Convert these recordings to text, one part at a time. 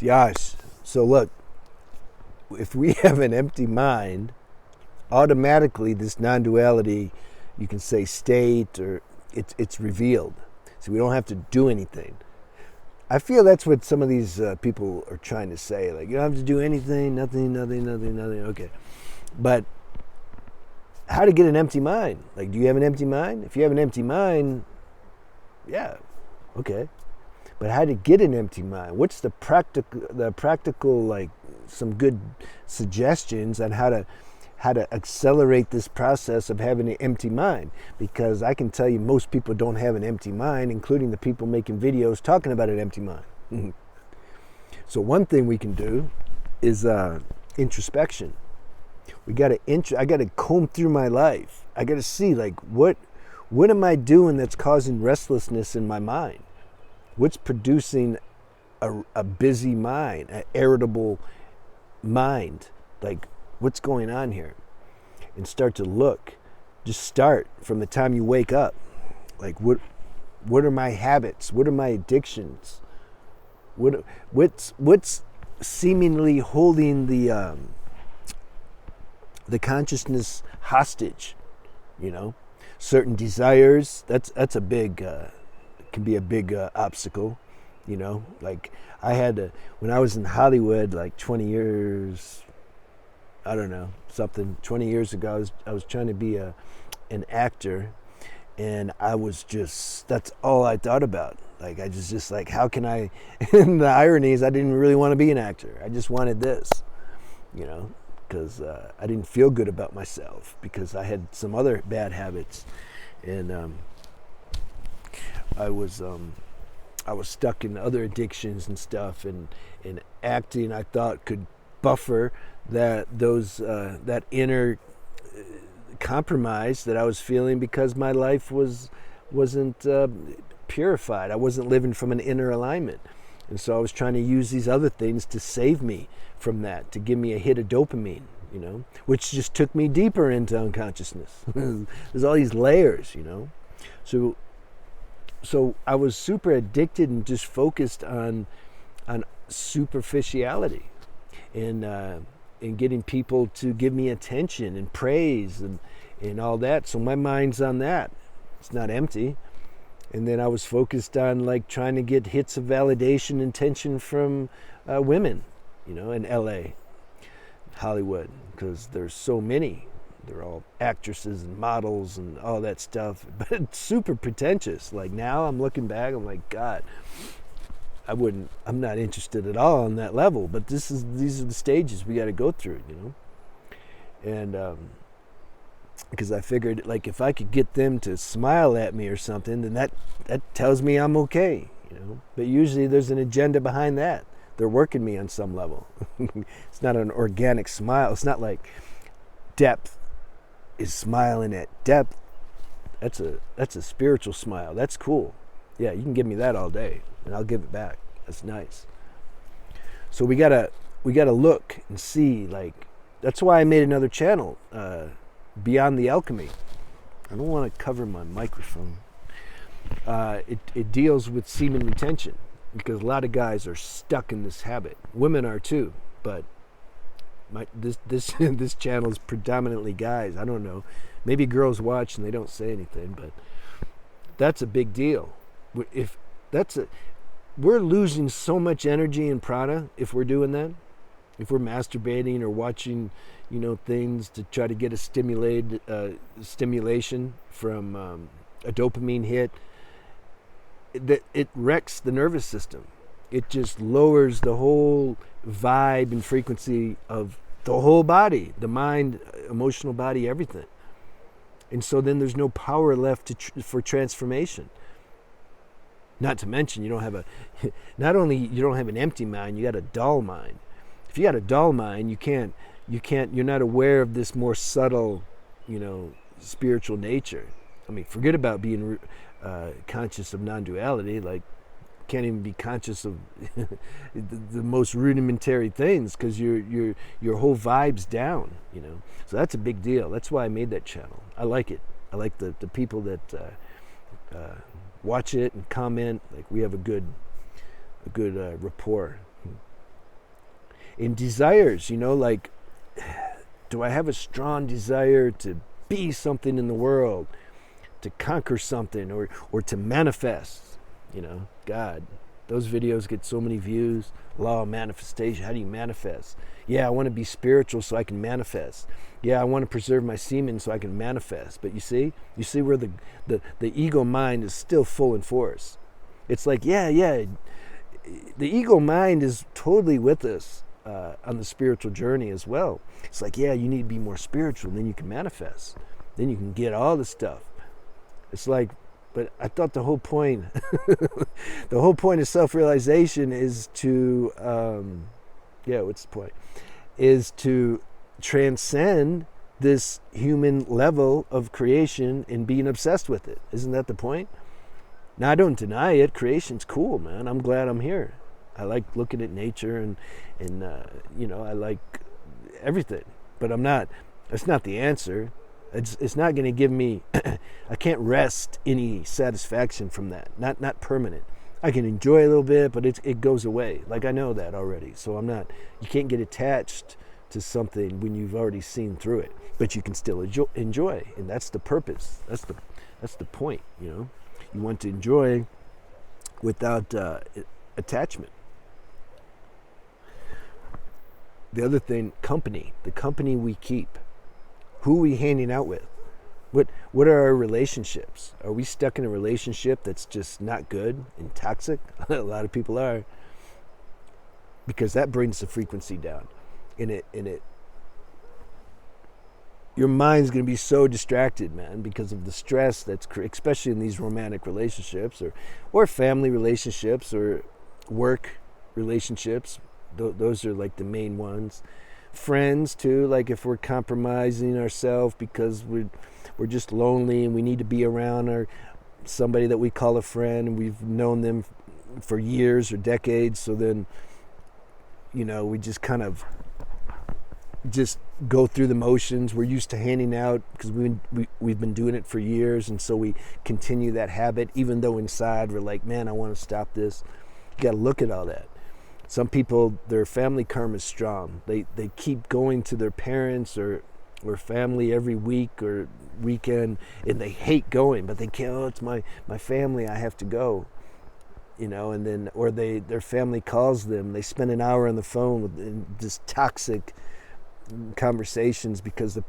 Yash. So look, if we have an empty mind, automatically this non-duality, you can say state, or it's revealed. So we don't have to do anything. I feel that's what some of these people are trying to say. Like, you don't have to do anything, nothing. Okay. But how to get an empty mind? Like, do you have an empty mind? If you have an empty mind, yeah, okay. But how to get an empty mind? What's the practical, like, some good suggestions on how to accelerate this process of having an empty mind? Because I can tell you most people don't have an empty mind, including the people making videos talking about an empty mind. So one thing we can do is introspection. I got to comb through my life. I got to see, like, what am I doing that's causing restlessness in my mind? What's producing a busy mind, an irritable mind? Like, what's going on here? And start to look. Just start from the time you wake up. Like, what are my habits? What are my addictions? What's seemingly holding the consciousness hostage? You know, certain desires. That's a big can be a big obstacle. You know, like I had to, when I was in Hollywood, like 20 years. I don't know, 20 years ago, I was trying to be an actor, and I was just, that's all I thought about. Like, I just like, how can I, and the irony is I didn't really want to be an actor. I just wanted this, you know, because I didn't feel good about myself because I had some other bad habits. And I was stuck in other addictions and stuff, and acting I thought could buffer that inner compromise that I was feeling because my life wasn't purified. I wasn't living from an inner alignment, and so I was trying to use these other things to save me from that, to give me a hit of dopamine, you know, which just took me deeper into unconsciousness. There's all these layers, you know. So I was super addicted and just focused on superficiality. And getting people to give me attention and praise and all that. So my mind's on that. It's not empty. And then I was focused on, like, trying to get hits of validation and attention from women, you know, in LA, Hollywood, because there's so many. They're all actresses and models and all that stuff. But it's super pretentious. Like, now I'm looking back, I'm like, God, I'm not interested at all on that level, but these are the stages we got to go through, you know. And because I figured, like, if I could get them to smile at me or something, then that tells me I'm okay, you know. But usually there's an agenda behind that. They're working me on some level. It's not an organic smile. It's not like depth is smiling at depth. That's a spiritual smile. That's cool. Yeah, you can give me that all day, and I'll give it back. That's nice. So we gotta look and see. Like, that's why I made another channel, Beyond the Alchemy. I don't want to cover my microphone. It deals with semen retention, because a lot of guys are stuck in this habit. Women are too, but this channel is predominantly guys. I don't know. Maybe girls watch and they don't say anything, but that's a big deal. We're losing so much energy and prana if we're doing that. If we're masturbating or watching, you know, things to try to get a stimulation from a dopamine hit, it wrecks the nervous system. It just lowers the whole vibe and frequency of the whole body, the mind, emotional body, everything. And so then there's no power left for transformation. Not to mention, not only you don't have an empty mind, you got a dull mind. If you got a dull mind, you're not aware of this more subtle, you know, spiritual nature. I mean, forget about being conscious of non-duality. Like, can't even be conscious of the most rudimentary things, because your whole vibe's down, you know. So that's a big deal. That's why I made that channel. I like it. I like the people that watch it and comment. Like, we have a good rapport. in desires, like, do I have a strong desire to be something in the world, to conquer something, or to manifest? God, those videos get so many views. Law of manifestation. How do you manifest? Yeah, I want to be spiritual so I can manifest. Yeah, I want to preserve my semen so I can manifest. But you see where the ego mind is still full in force. It's like, yeah, the ego mind is totally with us on the spiritual journey as well. It's like, yeah, you need to be more spiritual, then you can manifest. Then you can get all the stuff. It's like, but I thought the whole point, of self-realization is to, what's the point? Is to transcend this human level of creation and being obsessed with it. Isn't that the point? Now, I don't deny it. Creation's cool, man. I'm glad I'm here. I like looking at nature and I like everything. But that's not the answer. It's not going to give me, I can't rest any satisfaction from that. Not permanent. I can enjoy a little bit, but it goes away. Like, I know that already. So you can't get attached to something when you've already seen through it. But you can still enjoy. And that's the purpose. That's the point, You want to enjoy without attachment. The other thing, the company we keep. Who are we hanging out with? What are our relationships? Are we stuck in a relationship that's just not good and toxic? A lot of people are. Because that brings the frequency down. Your mind's going to be so distracted, man, because of the stress that's, especially in these romantic relationships or family relationships or work relationships. Those are like the main ones. Friends too, like if we're compromising ourselves because we're just lonely and we need to be around somebody that we call a friend and we've known them for years or decades, so then we just kind of just go through the motions. We're used to handing out because we've been doing it for years, and so we continue that habit even though inside we're like, man, I want to stop this. You got to look at all that. Some people, their family karma is strong. They keep going to their parents or family every week or weekend, and they hate going, but they can't. Oh, it's my family. I have to go. And then their family calls them. They spend an hour on the phone with just toxic conversations because the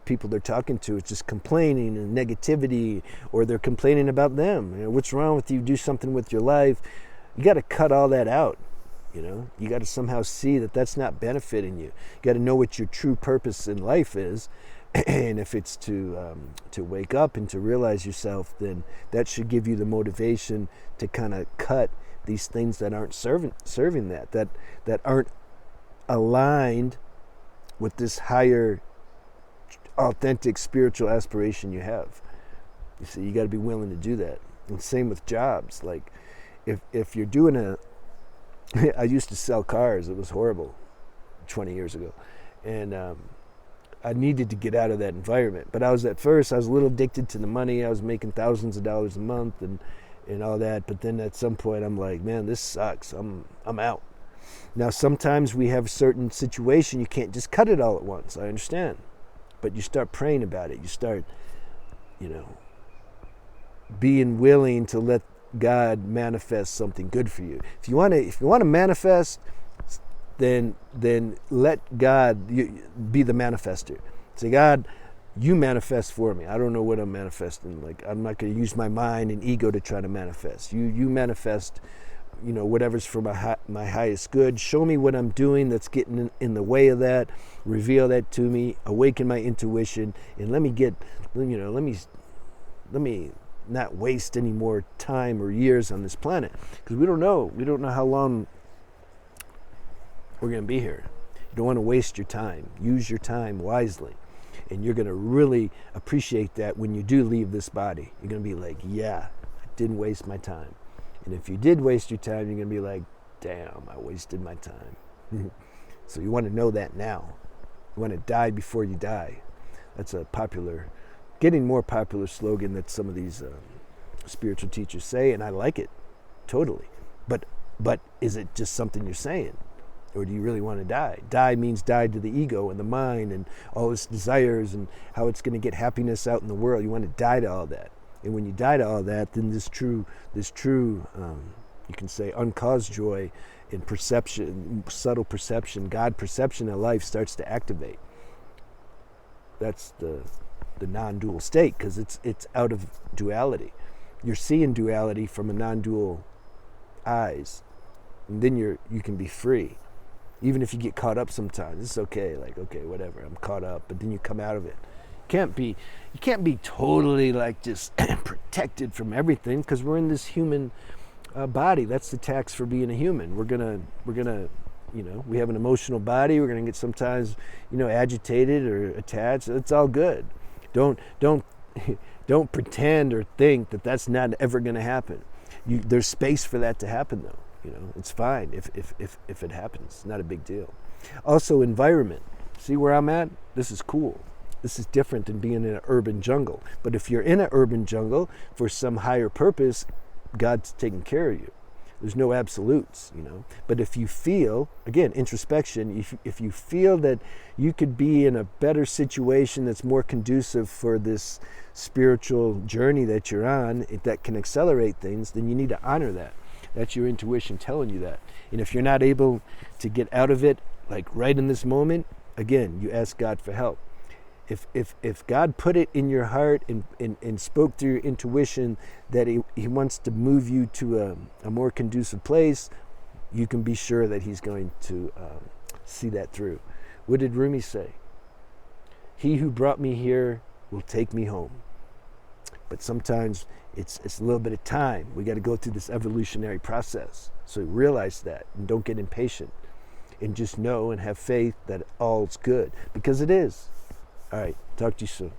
people they're talking to is just complaining and negativity, or they're complaining about them. What's wrong with you? Do something with your life. You got to cut all that out. You got to somehow see that that's not benefiting you. You got to know what your true purpose in life is, and if it's to wake up and to realize yourself, then that should give you the motivation to kind of cut these things that aren't serving that aren't aligned with this higher, authentic spiritual aspiration you have. You see, you got to be willing to do that. And same with jobs. Like, if you're doing I used to sell cars. It was horrible 20 years ago. And I needed to get out of that environment. But I was a little addicted to the money. I was making thousands of dollars a month and all that. But then at some point I'm like, man, this sucks. I'm out. Now, sometimes we have a certain situation. You can't just cut it all at once. I understand. But you start praying about it. You start, being willing to let God manifest something good for you. If you want to manifest, then let God be the manifester. Say, God, you manifest for me. I don't know what I'm manifesting. Like, I'm not going to use my mind and ego to try to manifest. You manifest, whatever's for my highest good. Show me what I'm doing that's getting in the way of that. Reveal that to me. Awaken my intuition, and let me not waste any more time or years on this planet, because we don't know how long we're going to be here. You don't want to waste your time. Use your time wisely, and you're going to really appreciate that when you do leave this body. You're going to be like, yeah, I didn't waste my time. And if you did waste your time, you're going to be like, damn, I wasted my time. So you want to know that now. You want to die before you die. That's getting more popular slogan that some of these spiritual teachers say, and I like it totally. But is it just something you're saying? Or do you really want to die? Die means die to the ego and the mind and all its desires and how it's going to get happiness out in the world. You want to die to all that. And when you die to all that, then this true, you can say uncaused joy in perception, subtle perception, God perception of life starts to activate. That's the non-dual state, because it's out of duality. You're seeing duality from a non-dual eyes, and then you can be free. Even if you get caught up sometimes, it's okay. Like, okay, whatever, I'm caught up, but then you come out of it. You can't be totally like just protected from everything, because we're in this human body. That's the tax for being a human. We're gonna, we have an emotional body. We're gonna get sometimes, agitated or attached. It's all good. Don't pretend or think that that's not ever gonna happen. There's space for that to happen, though. It's fine if it happens. It's not a big deal. Also, environment. See where I'm at? This is cool. This is different than being in an urban jungle. But if you're in an urban jungle for some higher purpose, God's taking care of you. There's no absolutes, But if you feel, again, introspection, if you feel that you could be in a better situation that's more conducive for this spiritual journey that you're on, that can accelerate things, then you need to honor that. That's your intuition telling you that. And if you're not able to get out of it, like right in this moment, again, you ask God for help. If God put it in your heart and spoke through your intuition that he wants to move you to a more conducive place, you can be sure that he's going to see that through. What did Rumi say? He who brought me here will take me home. But sometimes it's a little bit of time. We got to go through this evolutionary process. So realize that and don't get impatient. And just know and have faith that all's good. Because it is. All right. Talk to you soon.